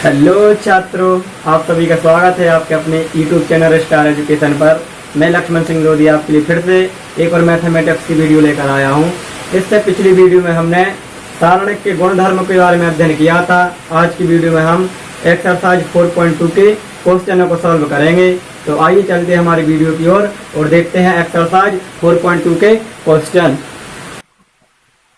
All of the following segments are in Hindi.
हेलो छात्रों, आप सभी का स्वागत है आपके अपने यूट्यूब चैनल स्टार एजुकेशन पर। मैं लक्ष्मण सिंह लोधी आपके लिए फिर से एक और मैथमेटिक्स की वीडियो लेकर आया हूं। इससे पिछली वीडियो में हमने सारणिक के गुणधर्म के बारे में अध्ययन किया था। आज की वीडियो में हम एक्सरसाइज 4.2 के क्वेश्चनों को सॉल्व करेंगे। तो आइए चलते हैं हमारी वीडियो की ओर और देखते हैं एक्सरसाइज 4.2 के क्वेश्चन।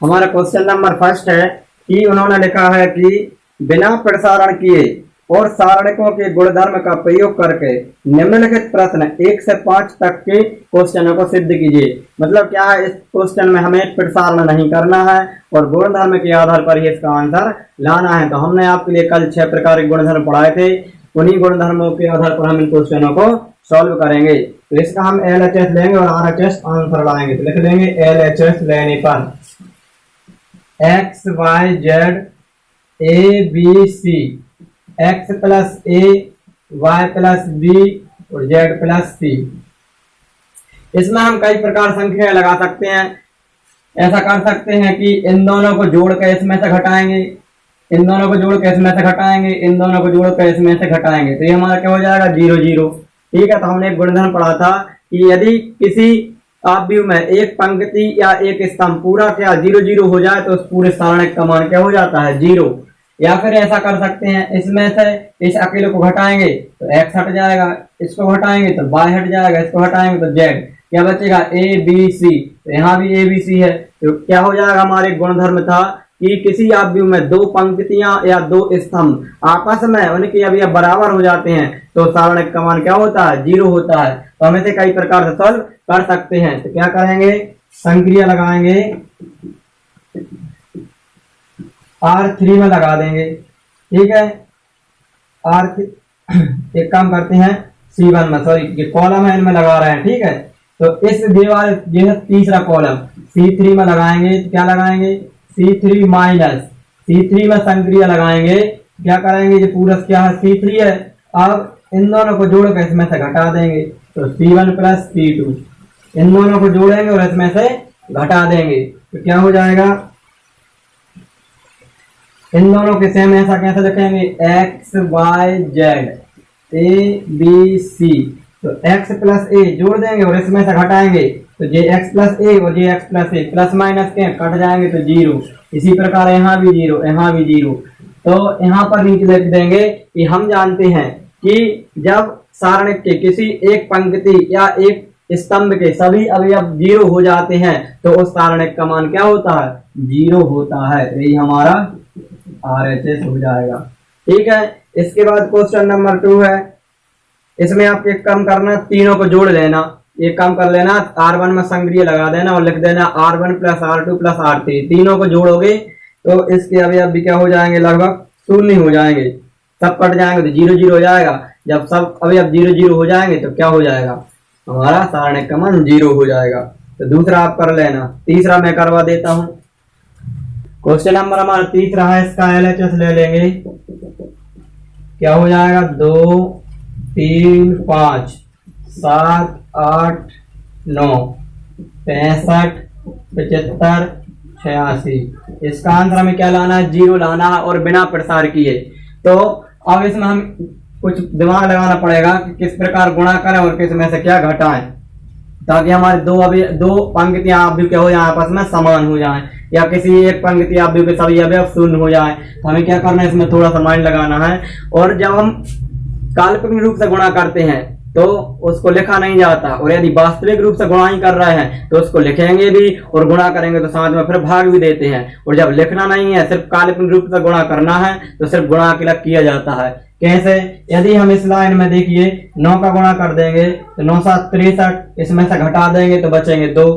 हमारा क्वेश्चन नंबर फर्स्ट है कि उन्होंने लिखा है कि बिना प्रसारण किए और सारणिकों के गुणधर्म का प्रयोग करके निम्नलिखित प्रश्न 1 से 5 तक के क्वेश्चनों को सिद्ध कीजिए। मतलब क्या है, इस क्वेश्चन में हमें प्रसारण नहीं करना है और गुणधर्म के आधार पर ही इसका आंसर लाना है। तो हमने आपके लिए कल 6 प्रकार के गुणधर्म पढ़ाए थे, उन्हीं गुणधर्मों के आधार पर हम इन क्वेश्चनों को सॉल्व करेंगे। तो इसका हम LHS लेंगे और RHS आंसर लाएंगे। तो लिख लेंगे LHS लेने पर x y z a b c x plus a y plus b और z प्लस c। इसमें हम कई प्रकार संख्याएं लगा सकते हैं। ऐसा कर सकते हैं कि इन दोनों को जोड़ कर इसमें से घटाएंगे, इन दोनों को जोड़ कर इसमें से घटाएंगे, इन दोनों को जोड़ कर इसमें से घटाएंगे। तो ये हमारा क्या हो जाएगा, 0 0। ठीक है, तो हमने एक गुणधर्म पढ़ा था कि यदि किसी आव्यूह में एक पंक्ति या एक स्तंभ पूरा क्या 0 0 हो जाए तो उस पूरे सारणिक का मान क्या हो जाता है, 0। या फिर ऐसा कर सकते हैं, इसमें से इस अकेले को घटाएंगे तो x हट जाएगा, इसको घटाएंगे तो y हट जाएगा, इसको हटाएंगे तो z। क्या बचेगा, a b c। तो यहाँ भी a b c है। तो क्या हो जाएगा, हमारे गुणधर्म था कि किसी आव्यूह में दो पंक्तियां या दो स्तंभ आपस में उनके अवयव बराबर हो जाते हैं तो सारणिक का मान क्या होता है, 0 होता है। तो हम इसे कई प्रकार से सॉल्व कर सकते हैं। तो क्या करेंगे, संक्रिया लगाएंगे, R3 में लगा देंगे। ठीक है, एक काम करते हैं C1 में, सॉरी ये कॉलम है इनमें लगा रहे हैं। ठीक है, तो इस दीवार ये तीसरा कॉलम C3 में लगाएंगे। तो क्या लगाएंगे, C3 माइनस C3 में संक्रिया लगाएंगे। क्या करेंगे, ये पूरा क्या है, C3 है। अब इन दोनों को जोड़कर इसमें से घटा देंगे तो C1 प्लस C2। इन दोनों को जोड़ेंगे और इसमें से घटा देंगे तो क्या हो जाएगा, इन दोनों के सेम ऐसा कैसे लिखेंगे, x y z a b c। तो x प्लस a जोड़ देंगे और इसमें से घटाएंगे तो जे x प्लस a और जे x plus a plus minus के कट जाएंगे तो 0। इसी प्रकार यहाँ भी 0, यहाँ भी 0। तो यहाँ पर नीचे लिख देंगे कि हम जानते हैं कि जब सारणिक के किसी एक पंक्ति या एक स्तंभ के सभी अवयव 0 हो जाते हैं तो उस सारणिक का मान क्या होता है, 0 होता है। यही हमारा RHS हो जाएगा। ठीक है, इसके बाद क्वेश्चन नंबर 2 है। इसमें आपको एक काम करना, तीनों को जोड़ लेना। एक काम कर लेना, R1 में संक्रिया लगा देना और लिख देना R1 plus R2 plus R3। तीनों को जोड़ोगे तो इसके अवयव भी क्या हो जाएंगे, लगभग 0 हो जाएंगे, सब कट जाएंगे तो 0 0 हो जाएगा। जब सब अवयव 0 0 हो जाएंगे तो क्या हो जाएगा, हमारा सारणिक का मान 0 हो जाएगा। तो दूसरा आप कर लेना, तीसरा मैं करवा देता हूं। क्वेश्चन नंबर हमारा तीसरा है, इसका LHS ले लेंगे। क्या हो जाएगा, 2 3 5 7 8 9 65 75 86। इसका आंसर हमें क्या लाना है, 0 लाना है और बिना प्रसार किए। तो अब इसमें हम कुछ दिमाग लगाना पड़ेगा कि किस प्रकार गुणा करें और किस में से क्या घटाएं ताकि हमारे दो पंक्तियां आव्यूह क्या हो जाए, आपस में समान हो जाएं, या किसी एक पंक्ति आव्यूह के सभी अवयव 0 हो जाए। तो हमें क्या करना है, इसमें थोड़ा सा माइंड लगाना है। और जब हम काल्पनिक रूप से गुणा करते हैं तो उसको लिखा नहीं जाता, और यदि वास्तविक रूप से गुणा ही कर रहे हैं तो उसको लिखेंगे भी और गुणा करेंगे तो साथ में फिर भाग भी देते हैं। और जब लिखना नहीं है, सिर्फ काल्पनिक रूप से गुणा करना है तो सिर्फ गुणा के लिए किया जाता है। कैसे, यदि हम इस लाइन में देखिए 9 का गुणा कर देंगे तो 9 7 63, इसमें से घटा देंगे तो बचेंगे 2।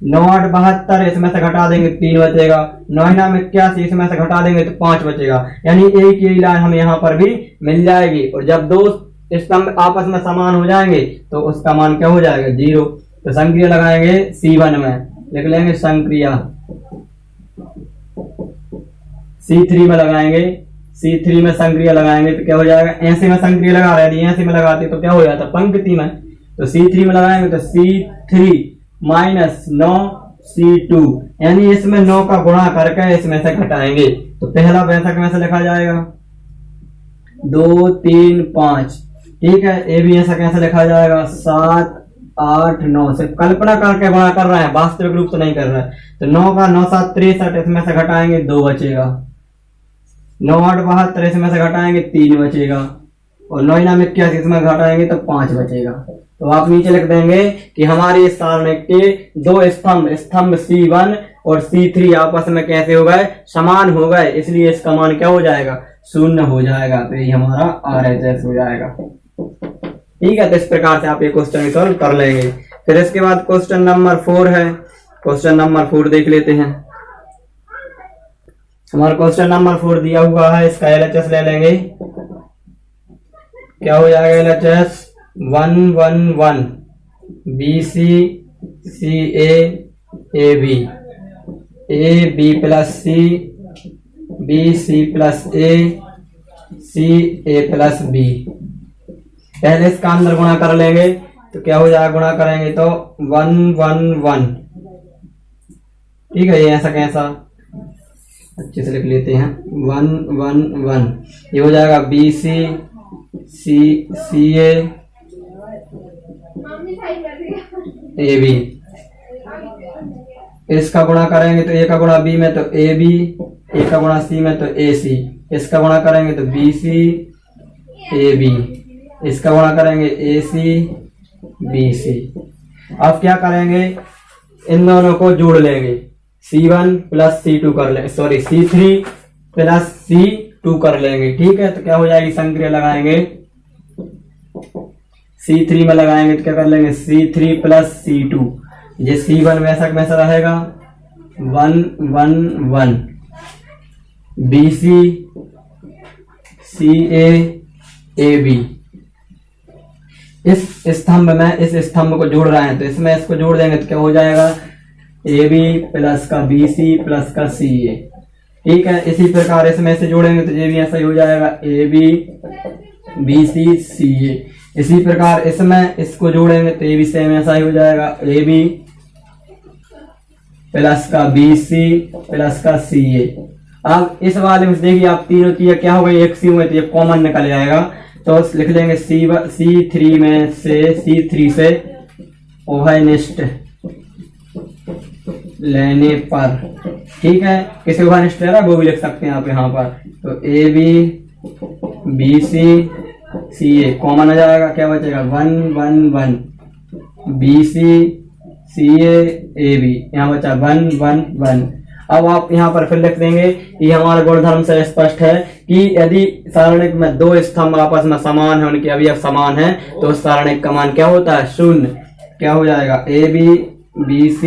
9 8 72, इसमें से घटा देंगे 3 बचेगा। 9 9 81, इसमें से घटा देंगे तो 5 बचेगा। यानी एक ही लाइन हमें यहाँ पर भी मिल जाएगी। और जब दो स्तंभ आपस में समान हो जाएंगे तो उसका मान क्या हो जाएगा, 0। तो संक्रिया लगाएंगे C1 में, लिख लेंगे संक्रिया। C3 में लगाएंगे, C3 में संक्रिया लगाएंगे तो क्या हो जाएगा, 80 में संक्रिया लगा रहे हैं, 80 में लगाते तो क्या हो जाता, पंक्ति में। तो C3 में लगाएंगे तो C3 माइनस 9 C2, यानी इसमें 9 का गुणा करके इसमें से घटाएंगे। तो पहला वैसा में से लिखा जाएगा 2 3 5। ठीक है, ए भी ऐसा कैसे लिखा जाएगा 7 8 9। सिर्फ कल्पना करके गुणा कर रहे हैं, वास्तविक रूप से नहीं कर रहे हैं। तो 9 का 9 7 63, इसमें से घटाएंगे 2 बचेगा। 9 8 72, इसमें से घटाएंगे 3 बचेगा। और 9 9 81, इसमें घटाएंगे तो 5 बचेगा। तो आप नीचे लिख देंगे कि हमारे इस सारणिक के दो स्तंभ C1 और C3 आपस में कैसे हो गए, समान हो गए, इसलिए इसका मान क्या हो जाएगा, 0 हो जाएगा। तो ये हमारा RHS हो जाएगा। ठीक है, तो इस प्रकार से आप ये क्वेश्चन सॉल्व कर लेंगे। फिर इसके बाद क्वेश्चन नंबर 4 है। क्वेश्चन नंबर 4 देख लेते हैं। हमारा क्वेश्चन नंबर 4 दिया हुआ है, इसका LHS ले लेंगे। क्या हो जाएगा LHS 1 1 1 BC CA AB AB plus C BC plus A CA plus B। पहले इसका अंदर गुणा कर लेंगे तो क्या हो जाएगा, गुणा करेंगे तो 1 1 1। ठीक है, ये ऐसा कैसा अच्छे से लिख लेते हैं 1 1 1। ये हो जाएगा BC CA AB। इसका गुणा करेंगे तो A का गुणा B में तो AB, A का गुणा C में तो AC। इसका गुणा करेंगे तो BC AB, इसका गुणा करेंगे AC BC। अब क्या करेंगे, इन दोनों को जोड़ लेंगे, C1 प्लस C2 कर लेंगे, सॉरी C3 प्लस C2 कर लेंगे। ठीक है, तो क्या हो जाएगी, संक्रिया लगाएंगे C3 में लगाएंगे तो क्या कर लेंगे C3 प्लस C2। ये C1 वैसा वैसा रहेगा 1 1 1 BC CA AB। इस स्तंभ में इस स्तंभ को जोड़ रहे हैं तो इसमें इसको जोड़ देंगे तो क्या हो जाएगा AB प्लस का BC प्लस का CA। ठीक है, इसी प्रकार इसमें से जोड़ेंगे तो ये भी ऐसा ही हो जाएगा AB BC CA। इसी प्रकार इसमें इसको जोड़ेंगे तो ये भी सेम ऐसा ही हो जाएगा AB प्लस का BC प्लस का CA। अब इस वाले में देखिए आप तीनों चीजें क्या हो गई, एक सी हुए तो ये कॉमन निकल जाएगा। तो लिख लेंगे C3 में से C3 से ओवनिष्ठ लेने पर। ठीक है, किसी ओवनिष्ठ है वो भी लिख सकते हैं आप यहाँ पर। तो AB BC CA कॉमन आ जाएगा, क्या बचेगा 1 1 1 BC CA AB, यहाँ बचा 1 1 1। अब आप यहाँ पर फिर लिख देंगे कि हमारे गुणधर्म से स्पष्ट है कि यदि सारणिक में दो स्तंभ आपस में समान है, उनके अवयव समान है, तो उस सारणिक का मान क्या होता है, 0। क्या हो जाएगा AB BC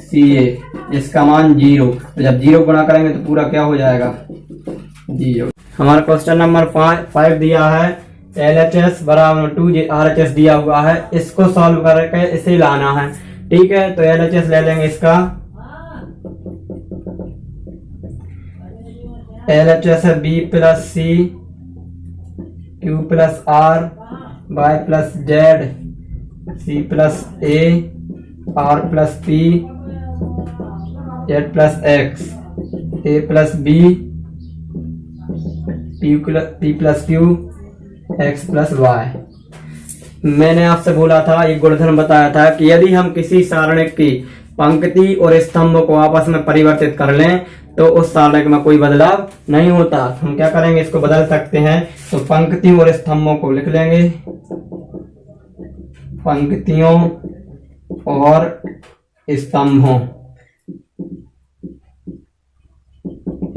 CA, इसका मान 0। तो जब 0 गुणा करेंगे तो पूरा क्या हो जाएगा 0। हमारा क्वेश्चन नंबर 5 दिया है LHS बराबर 2 RHS दिया हुआ है। इसको सॉल्व करके इसे लाना है। ठीक है, तो LHS ले लेंगे इसका। LHS है B plus C Q plus R Y plus Z C plus A R plus P Z plus X A plus B P plus Q X plus Y। मैंने आपसे बोला था, ये गुणधर्म बताया था कि यदि हम किसी सारणिक की पंक्ति और स्तंभ को आपस में परिवर्तित कर लें तो उस सारणिक में कोई बदलाव नहीं होता। हम क्या करेंगे, इसको बदल सकते हैं। तो पंक्तियों और स्तंभों को लिख लेंगे, पंक्तियों और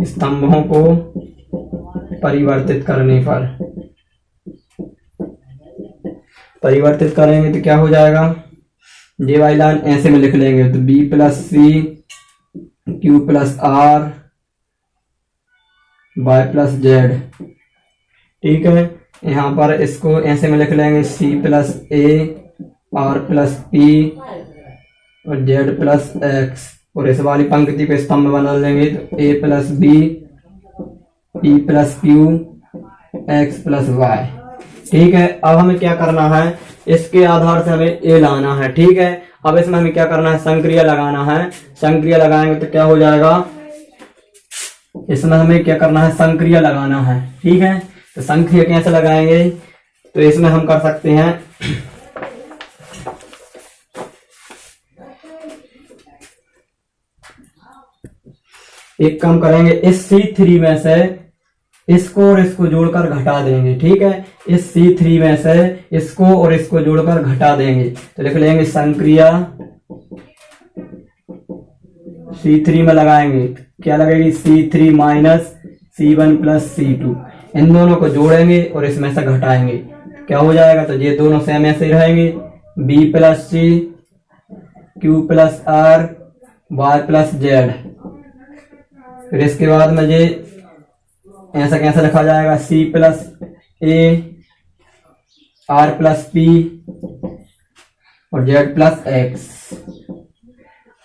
स्तंभों को परिवर्तित करने पर, परिवर्तित करेंगे तो क्या हो जाएगा, ये वाली लाइन ऐसे में लिख लेंगे। तो B plus C Q plus R Y plus Z। ठीक है, यहाँ पर इसको ऐसे में लिख लेंगे C plus A R plus P और Z प्लस X। और इस वाली पंक्ति पे स्तंभ बना लेंगे तो A plus B P plus Q X plus Y। ठीक है, अब हमें क्या करना है, इसके आधार से हमें A लाना है। ठीक है, अब इसमें हमें क्या करना है, संक्रिया लगाना है। संक्रिया लगाएंगे तो क्या हो जाएगा, इसमें हमें क्या करना है, संक्रिया लगाना है। ठीक है, तो संक्रिया कैसे लगाएंगे, तो इसमें हम कर सकते हैं एक काम करेंगे, इस C3 में से इसको और इसको जोड़कर घटा देंगे। ठीक है, इस C3 में से इसको और इसको जोड़कर घटा देंगे, तो लिख लेंगे संक्रिया C3 में लगाएंगे, क्या लगेगी C3 minus C1 plus C2, इन दोनों को जोड़ेंगे और इसमें से घटाएंगे, क्या हो जाएगा, तो ये दोनों सेम ऐसे ही रहेंगे, B plus C Q plus R Y plus Z। फिर इसके बाद में ये ऐसा कैसे रखा जाएगा, C plus A R plus P और Z प्लस X।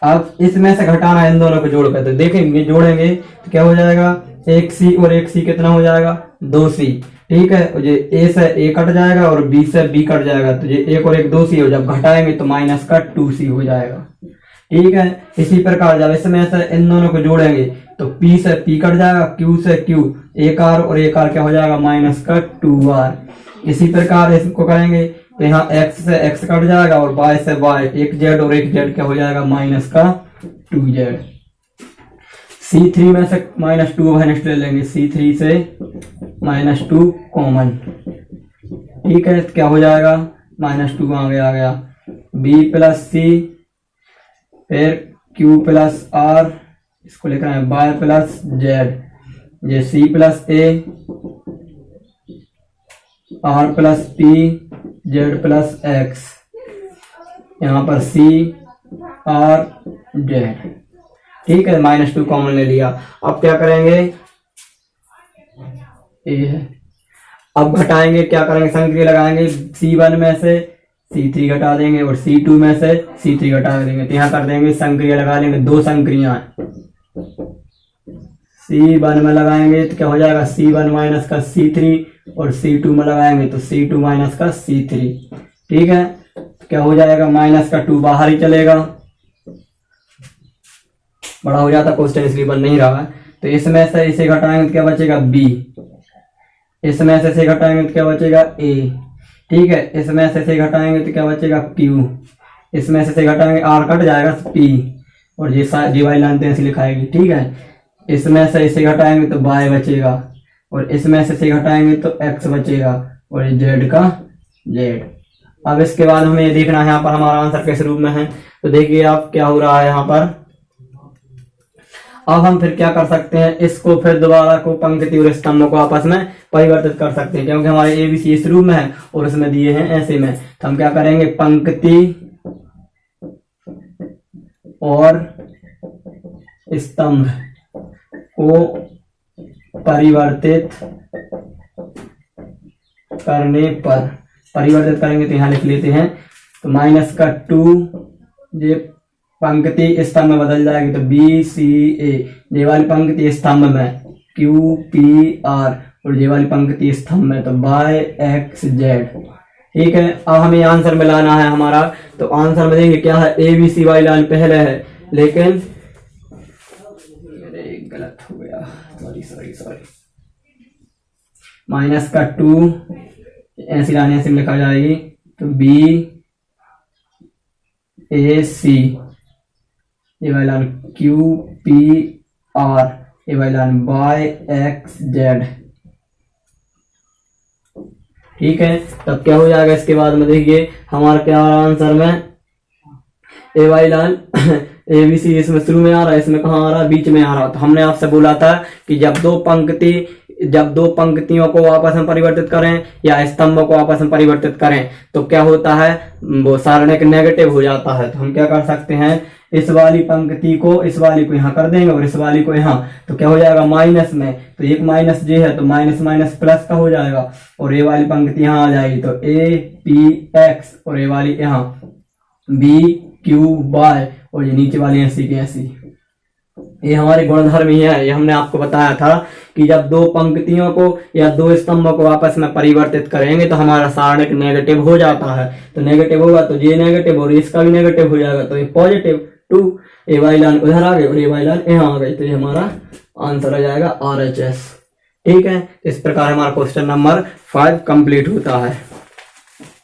अब इसमें से घटाना है इन दोनों को जोड़कर, तो देखेंगे जोड़ेंगे तो क्या हो जाएगा, एक C और एक C कितना हो जाएगा, 2C। ठीक है, और ये A से A कट जाएगा और B से B कट जाएगा, तो ये एक और एक 2C हो, जब घटाएंगे तो माइनस का 2C हो जाएगा। ठीक है, इसी प्रकार जब इसमें से इन दोनों को जोड़ेंगे तो P से P कट जाएगा, Q से Q, एक R और एक R क्या हो जाएगा, माइनस का 2R। इसी प्रकार इसको करेंगे तो यहाँ X से X कट जाएगा और Y से Y, एक Z और एक Z क्या हो जाएगा, माइनस का 2Z। C3 में से माइनस 2 माइनस ले लेंगे, C3 से माइनस 2 कॉमन। ठीक है, क्या हो जाएगा, माइनस 2 आ गया, B प्लस C, फिर Q प्लस R, इसको लिख रहे हैं Y प्लस Z, ये C plus A R plus P Z plus X, यहाँ पर C R Z। ठीक है, माइनस 2 कॉमन ले लिया। अब क्या करेंगे, ये है, अब घटाएंगे, क्या करेंगे, संक्रिया लगाएंगे, C1 में से C3 घटा देंगे और C2 में से C3 घटा देंगे, तो यहाँ कर देंगे संक्रिया लगा लेंगे, दो संक्रिया C1 में लगाएंगे तो क्या हो जाएगा, C1 माइनस का C3 और C2 में लगाएंगे तो C2 माइनस का C3। ठीक है, क्या हो जाएगा, माइनस का 2 बाहर ही चलेगा, बड़ा हो जाता क्वेश्चन इसलिए बन नहीं रहा है। तो इसमें से इसे घटाएंगे तो क्या बचेगा, B, इसमें से इसे घटाएंगे तो क्या बचेगा, A। ठीक है, इसमें से इसे घटाएंगे तो क्या बचेगा, Q, इसमें से इसे घटाएंगे R कट जाएगा, P और ये वाली लाइन ऐसे लिखाएगी। ठीक है, इसमें से इसे घटाएंगे तो Y बचेगा और इसमें से इसे घटाएंगे तो X बचेगा और ये Z का Z। अब इसके बाद हमें ये देखना है यहाँ पर हमारा आंसर किस रूप में है, तो देखिए आप क्या हो रहा है यहाँ पर। अब हम फिर क्या कर सकते हैं, इसको फिर दोबारा को पंक्ति और स्तंभ को आपस में परिवर्तित कर सकते हैं, क्योंकि हमारे ABC इस रूप में है और इसमें दिए हैं ऐसे में। तो हम क्या करेंगे, पंक्ति और स्तंभ को परिवर्तित करने पर, परिवर्तित करेंगे तो यहाँ लिख लेते हैं, तो माइनस का 2 ये पंक्ति स्तंभ में बदल जाएगी, तो BCA, ये वाली पंक्ति स्तंभ में QPR और ये वाली पंक्ति स्तंभ में तो YXZ। ठीक है, अब हमें आंसर मिलाना है हमारा, तो आंसर में देंगे क्या है, ABC वाली लाइन पहले है, लेकिन गलत हो गया, सॉरी, माइनस का 2 ऐसी लाइन ऐसे लिखा जाएगी, तो BAC, ये वाली लाइन QPR, ये वाली लाइन YXZ। ठीक है, तब क्या हो जाएगा, इसके बाद में देखिए हमारा क्या आ रहा है आंसर में, ए वाली लाइन ABC इसमें शुरू में आ रहा है, इसमें कहाँ आ रहा है, बीच में आ रहा है। तो हमने आपसे बोला था कि जब दो पंक्तियों को आपस में परिवर्तित करें या स्तंभों को आपस में परिवर्तित करें तो क्या होता है, वो सारणिक नेगेटिव हो जाता है। तो हम क्या कर सकते हैं, इस वाली पंक्ति को, इस वाली को यहाँ कर देंगे और इस वाली को यहाँ, तो क्या हो जाएगा, माइनस में, तो एक माइनस जे है तो माइनस माइनस प्लस का हो जाएगा और ये वाली पंक्ति यहाँ आ जाएगी, तो APX और ये वाली यहाँ BQY और ये नीचे वाली ऐसी की ऐसी। ये हमारे गुणधर्म ही है, ये हमने आपको बताया था कि जब दो पंक्तियों को या दो स्तंभों को आपस में परिवर्तित करेंगे तो हमारा सारणिक नेगेटिव हो जाता है। तो नेगेटिव होगा तो ये नेगेटिव और इसका भी नेगेटिव हो जाएगा, तो ये पॉजिटिव 2, ये वाली लाइन उधर आ गई और ये वाली लाइन यहाँ आ गई, तो ये हमारा आंसर आ जाएगा RHS। ठीक है, इस प्रकार हमारा क्वेश्चन नंबर 5 कंप्लीट होता है।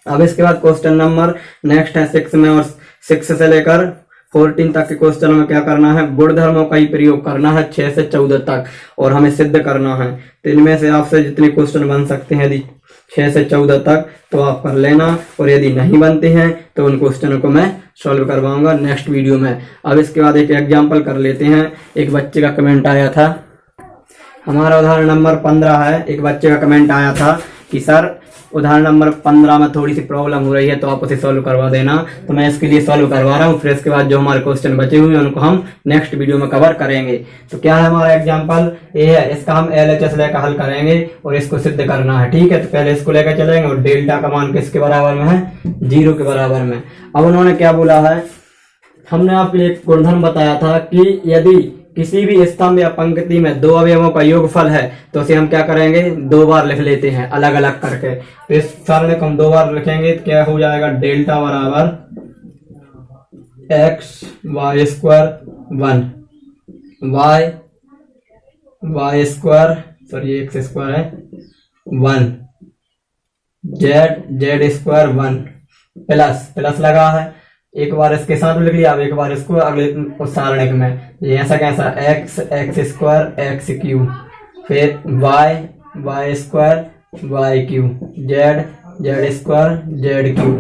अब इसके बाद क्वेश्चन नंबर नेक्स्ट है 6 में, और 6 से लेकर 14 तक के क्वेश्चन में क्या करना है, गुणधर्मों का ही प्रयोग करना है 6 से 14 तक, और हमें सिद्ध करना है। तो इनमें से आपसे जितने क्वेश्चन बन सकते हैं यदि 6 से 14 तक तो आप कर लेना, और यदि नहीं बनते हैं तो उन क्वेश्चनों को मैं सॉल्व करवाऊंगा नेक्स्ट वीडियो में। अब इसके बाद एक एग्जाम्पल कर लेते हैं। एक बच्चे का कमेंट आया था, हमारा उदाहरण नंबर 15 है। एक बच्चे का कमेंट आया था कि सर उदाहरण नंबर 15 में थोड़ी सी प्रॉब्लम हो रही है, तो आप उसे सॉल्व करवा देना। तो मैं इसके लिए सॉल्व करवा रहा हूँ, फिर इसके बाद जो हमारे क्वेश्चन बचे हुए हैं उनको हम नेक्स्ट वीडियो में कवर करेंगे। तो क्या है हमारा एग्जाम्पल, ये है, इसका हम LHS लेकर हल करेंगे और इसको सिद्ध करना है। ठीक है, तो पहले इसको लेकर चलेंगे, और डेल्टा का मान किसके बराबर में है, 0 के बराबर में। अब उन्होंने क्या बोला है, हमने आपके लिए एक गुणधर्म बताया था कि यदि किसी भी स्तंभ या पंक्ति में दो अवयवों का योगफल है तो उसे हम क्या करेंगे, 2 बार लिख लेते हैं अलग अलग करके। तो इस सारणी को हम 2 बार लिखेंगे तो क्या हो जाएगा, डेल्टा बराबर x y square 1 y square, sorry x square है 1 z स्क्वायर 1 प्लस लगा है, एक बार इसके साथ लिख लिया, अब एक बार इसको अगले सारणिक में, ये ऐसा कैसा x स्क्वायर x क्यूब, फिर y square y cube, z square z cube.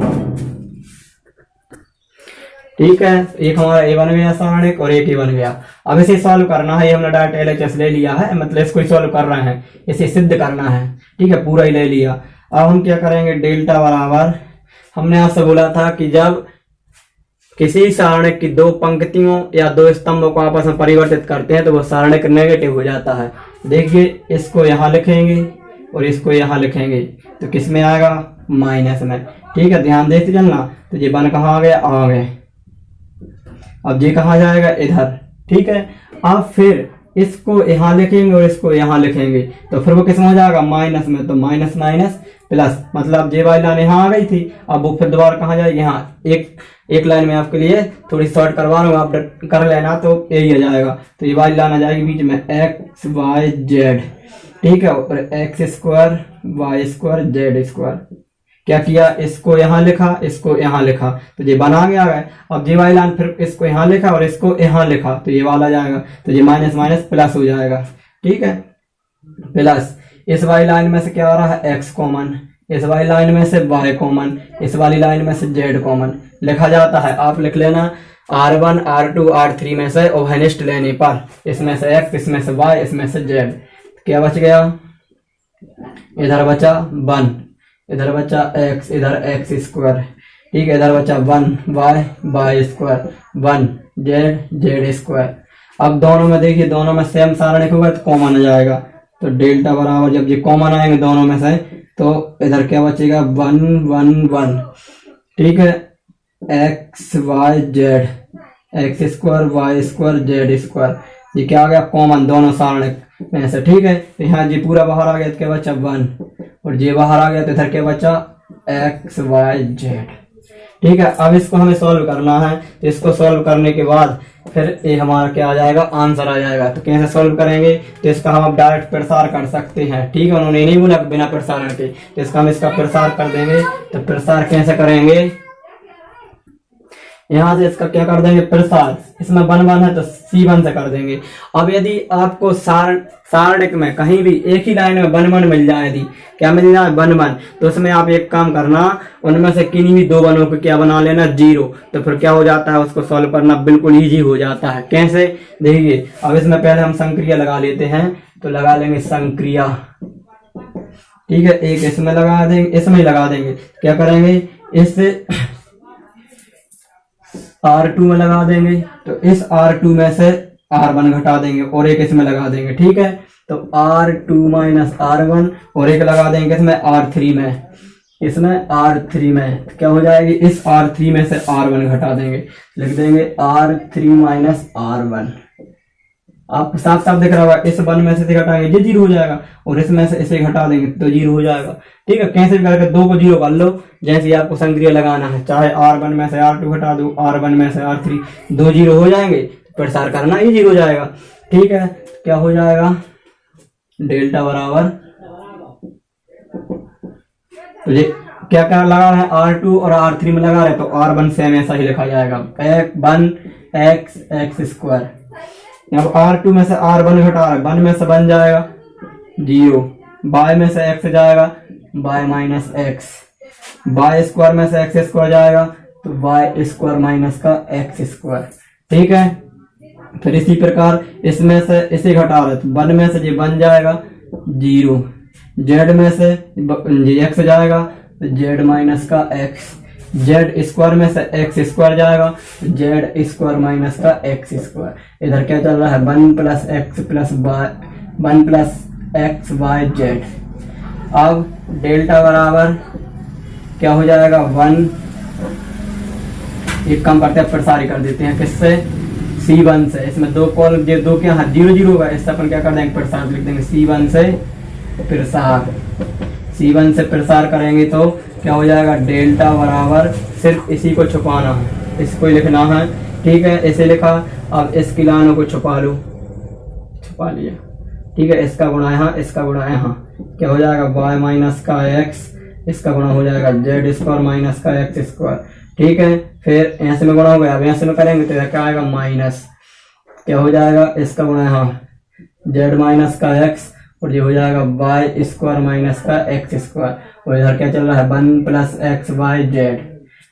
ठीक है, एक हमारा ए बन गया सारणिक और एक ही बन गया। अब इसे सॉल्व करना है, ये हमने डायरेक्ट LHS ले लिया है, मतलब इसको सॉल्व कर रहे हैं, इसे सिद्ध करना है। ठीक है, पूरा ही ले लिया। अब हम क्या करेंगे, डेल्टा बराबर, हमने आपसे बोला था कि जब किसी सारणिक की 2 पंक्तियों या 2 स्तंभों को आपस में परिवर्तित करते हैं तो वो सारणिक नेगेटिव हो जाता है। देखिए, इसको यहाँ लिखेंगे और इसको यहाँ लिखेंगे तो किस में आएगा, माइनस में। ठीक है, ध्यान देते चलना। तो ये 1 कहाँ आ गया, आ गए। अब ये कहाँ जाएगा, इधर। ठीक है, अब फिर इसको यहाँ लिखेंगे और इसको यहाँ लिखेंगे तो फिर वो किस में हो जाएगा, माइनस में। तो माइनस माइनस प्लस, मतलब जे वाली लाइन यहाँ आ गई थी, अब वो फिर दोबारा कहाँ जाएगी, यहाँ। एक लाइन में आपके लिए थोड़ी शॉर्ट करवा रहा हूँ, आप कर लेना तो यही आ जाएगा। तो ये वाली लाइन आ जाएगी बीच में x y z। ठीक है, और x square y square z square. क्या किया, इसको यहाँ लिखा, इसको यहाँ लिखा, तो ये बना गया है। अब ये वाली लाइन फिर इसको यहाँ लिखा और इसको यहाँ लिखा तो ये वाला जाएगा, तो ये माइनस माइनस प्लस हो जाएगा। ठीक है, प्लस इस वाली लाइन में से क्या आ रहा है, x कॉमन, इस वाली लाइन में से y कॉमन, इस वाली लाइन में से z कॉमन लिखा जाता है। आप लिख लेना R1 R2 R3 में से ओवनिस्ट लेने पर, इसमें से x, इसमें से y, इसमें से z। क्या बच गया, इधर बचा 1, इधर बचा x, इधर x स्क्वायर। ठीक है, इधर बचा 1 y स्क्वायर 1 z स्क्वायर। अब दोनों में देखिए, दोनों में सेम सारणिक होगा तो कॉमन आ जाएगा। तो डेल्टा बराबर, जब ये कॉमन आएंगे दोनों में से तो इधर क्या बचेगा, 1 1 1। ठीक है, x y z, x square y square z square, ये क्या आ गया, कॉमन दोनों सारणिक में से। ठीक है, तो यहाँ जी पूरा बाहर आ गया तो क्या बचा 1, और ये बाहर आ गया तो इधर क्या बचा x y z। ठीक है, अब इसको हमें सॉल्व करना है। तो इसको सॉल्व करने के बाद फिर ये हमारा क्या आ जाएगा, आंसर आ जाएगा। तो कैसे सॉल्व करेंगे, तो इसका हम डायरेक्ट प्रसार कर सकते हैं। ठीक है, उन्होंने नहीं बोला बिना प्रसारण के, तो इसका हम इसका प्रसार कर देंगे। तो प्रसार कैसे करेंगे, यहाँ से इसका क्या कर देंगे, प्रसार, इसमें 1 1 है तो C1 से कर देंगे। अब यदि आपको सारणिक में कहीं भी एक ही लाइन में 1 1 मिल जाए, यदि क्या मिल जाए 1 1, तो उसमें आप एक काम करना, उनमें से किन्हीं भी 2 1 को क्या बना लेना, 0। तो फिर क्या हो जाता है, उसको सॉल्व करना बिल्कुल इजी हो जाता है। कैसे, देखिए, अब इसमें पहले हम संक्रिया लगा लेते हैं। तो लगा लेंगे संक्रिया। ठीक है, एक इसमें लगा देंगे, इसमें लगा देंगे। क्या करेंगे, इससे R2 में लगा देंगे, तो इस R2 में से R1 घटा देंगे और एक इसमें लगा देंगे। ठीक है, तो R2 माइनस R1 और एक लगा देंगे इसमें R3 में, इसमें R3 में क्या हो जाएगी, इस R3 में से R1 घटा देंगे, लिख देंगे R3 माइनस R1। आपको साफ साफ दिख रहा होगा, इस 1 में से घटाएंगे ये 0 हो जाएगा, और इसमें से इसे घटा देंगे तो 0 हो जाएगा। ठीक है, कैसे भी करके 2 को 0 कर लो, जैसे आपको संक्रिया लगाना है, चाहे R1 में से R2 घटा दो, R1 में से R3, 2 0 हो जाएंगे, प्रसार करना इजी हो जाएगा। ठीक है, क्या हो जाएगा, डेल्टा बराबर, तो ये क्या क्या लगा है, R2 और R3 में लगा रहे तो R1 सेम ऐसा ही लिखा जाएगा, 1 x x स्क्वायर। अब R2 में से R1 घटा रहा है, 1 में से बन जाएगा 0, y में से x जाएगा y minus x, y square में से x स्क्वायर जाएगा तो y स्क्वायर माइनस का x स्क्वायर। ठीक है, फिर इसी प्रकार इसमें से इसे घटा रहे तो 1 में से ये बन जाएगा 0, z में से ये x जाएगा तो z माइनस का x, z स्क्वायर में से x स्क्वायर जाएगा तो z स्क्वायर माइनस का x स्क्वायर। इधर क्या चल रहा है, 1 plus x plus y, 1 plus x y z. अब डेल्टा बराबर क्या हो जाएगा, 1, एक काम करते हैं प्रसारी कर देते हैं, किससे, C1 से। इसमें दो कॉल, ये दो के यहाँ 0 0 होगा, इससे अपन क्या कर देंगे, प्रसार लिख देंगे, C1 से प्रसार, C1 से प्रसार करेंगे तो क्या हो जाएगा, डेल्टा बराबर, सिर्फ इसी को छुपाना है, इसको लिखना है। ठीक है, इसे लिखा। अब इसकी लाइनों को छुपा लो, छुपा लिया। ठीक है, इसका गुणा यहाँ, इसका गुणा यहाँ, क्या हो जाएगा, y माइनस का x, इसका गुणा हो जाएगा z स्क्वायर माइनस का x स्क्वायर। ठीक है, फिर यहाँ से में गुणा हो गया, अब यहाँ से में करेंगे तो क्या आएगा, माइनस, क्या हो जाएगा, इसका गुणा यहाँ z माइनस का x, और ये हो जाएगा y स्क्वायर माइनस का x स्क्वायर, और इधर क्या चल रहा है, 1 प्लस एक्स वाई जेड।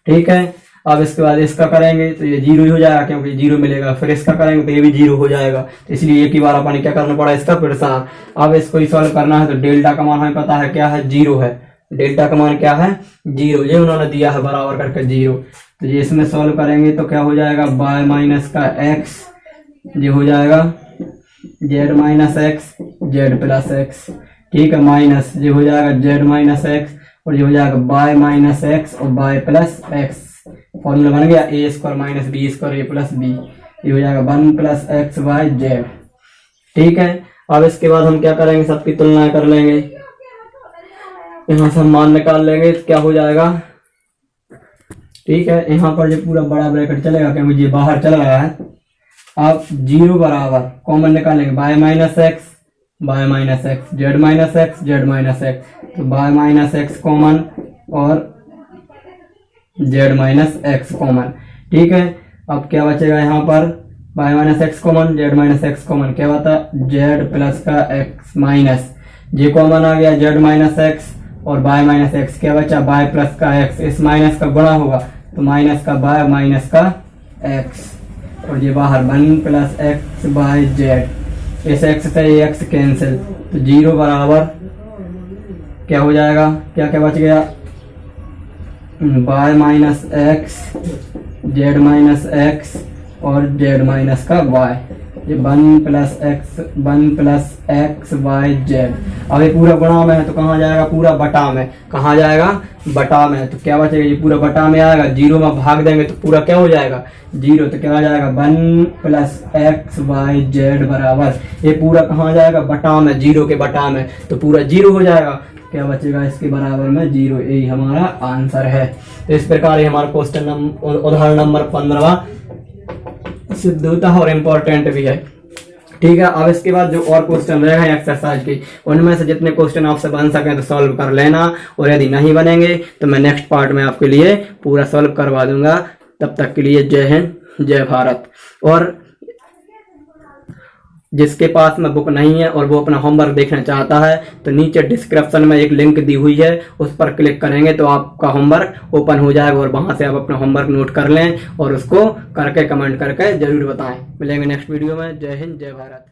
ठीक है, अब इसके बाद इसका करेंगे तो ये 0 ही हो जाएगा, क्योंकि 0 मिलेगा, फिर इसका करेंगे तो ये भी 0 हो जाएगा, तो इसलिए एक ही बार अपन क्या करना पड़ा, इसका प्रसार। अब इसको ही सॉल्व करना है तो डेल्टा का मान हमें पता है क्या है, 0 है, डेल्टा का मान क्या है, 0, ये उन्होंने दिया है बराबर करके 0। तो ये इसमें सॉल्व करेंगे तो क्या हो जाएगा, y माइनस का x, ये हो जाएगा z minus x Z plus x. ठीक है, माइनस ये हो जाएगा z माइनस एक्स, और ये हो जाएगा y माइनस एक्स और y प्लस एक्स। फॉर्मूला बन गया a square minus b square a plus b, ये हो जाएगा 1 प्लस एक्स वाई जेड। ठीक है, अब इसके बाद हम क्या करेंगे, सबकी तुलना कर लेंगे, यहाँ से हम मान निकाल लेंगे तो क्या हो जाएगा। ठीक है, यहाँ पर जो पूरा बड़ा ब्रैकेट चलेगा क्योंकि ये बाहर चल रहा है। अब 0 बराबर कॉमन निकालेंगे, y minus x y minus x, Z minus x Z minus x, तो y माइनस एक्स कॉमन और z माइनस एक्स कॉमन। ठीक है, अब क्या बचेगा यहाँ पर, y minus x common, z minus x common, क्या बता, z प्लस का x माइनस, ये कॉमन आ गया z माइनस एक्स, और y माइनस एक्स क्या बचा, y प्लस का x, इस माइनस का गुणा होगा तो माइनस का y माइनस का x, और ये बाहर 1 प्लस एक्स बाई जेड, इस x से ये x कैंसिल, तो 0 बराबर क्या हो जाएगा, क्या क्या बच गया, y minus x Z minus x और z माइनस का y, ये 1 प्लस एक्स वाई जेड। अब ये पूरा गुणा में है तो कहाँ जाएगा, पूरा बटा में, कहाँ जाएगा, बटा में, तो क्या बचेगा, ये पूरा बटा में आएगा, 0 में भाग देंगे तो पूरा क्या हो जाएगा, 0, तो क्या आ जाएगा 1 प्लस एक्स वाई जेड बराबर, ये पूरा कहाँ जाएगा, बटा में, 0 के बटा में, तो पूरा 0 हो जाएगा, क्या बचेगा इसके बराबर में 0, यही हमारा आंसर है। तो इस प्रकार ये हमारा क्वेश्चन उदाहरण नंबर 15 सिद्ध होता है और इम्पोर्टेंट भी है। ठीक है, अब इसके बाद जो और क्वेश्चन रहे हैं एक्सरसाइज के, उनमें से जितने क्वेश्चन आपसे बन सके तो सॉल्व कर लेना, और यदि नहीं बनेंगे तो मैं नेक्स्ट पार्ट में आपके लिए पूरा सॉल्व करवा दूंगा। तब तक के लिए जय हिंद, जय भारत। और जिसके पास में बुक नहीं है और वो अपना होमवर्क देखना चाहता है तो नीचे डिस्क्रिप्शन में एक लिंक दी हुई है, उस पर क्लिक करेंगे तो आपका होमवर्क ओपन हो जाएगा, और वहां से आप अपना होमवर्क नोट कर लें और उसको करके कमेंट करके जरूर बताएं। मिलेंगे नेक्स्ट वीडियो में। जय हिंद, जय भारत।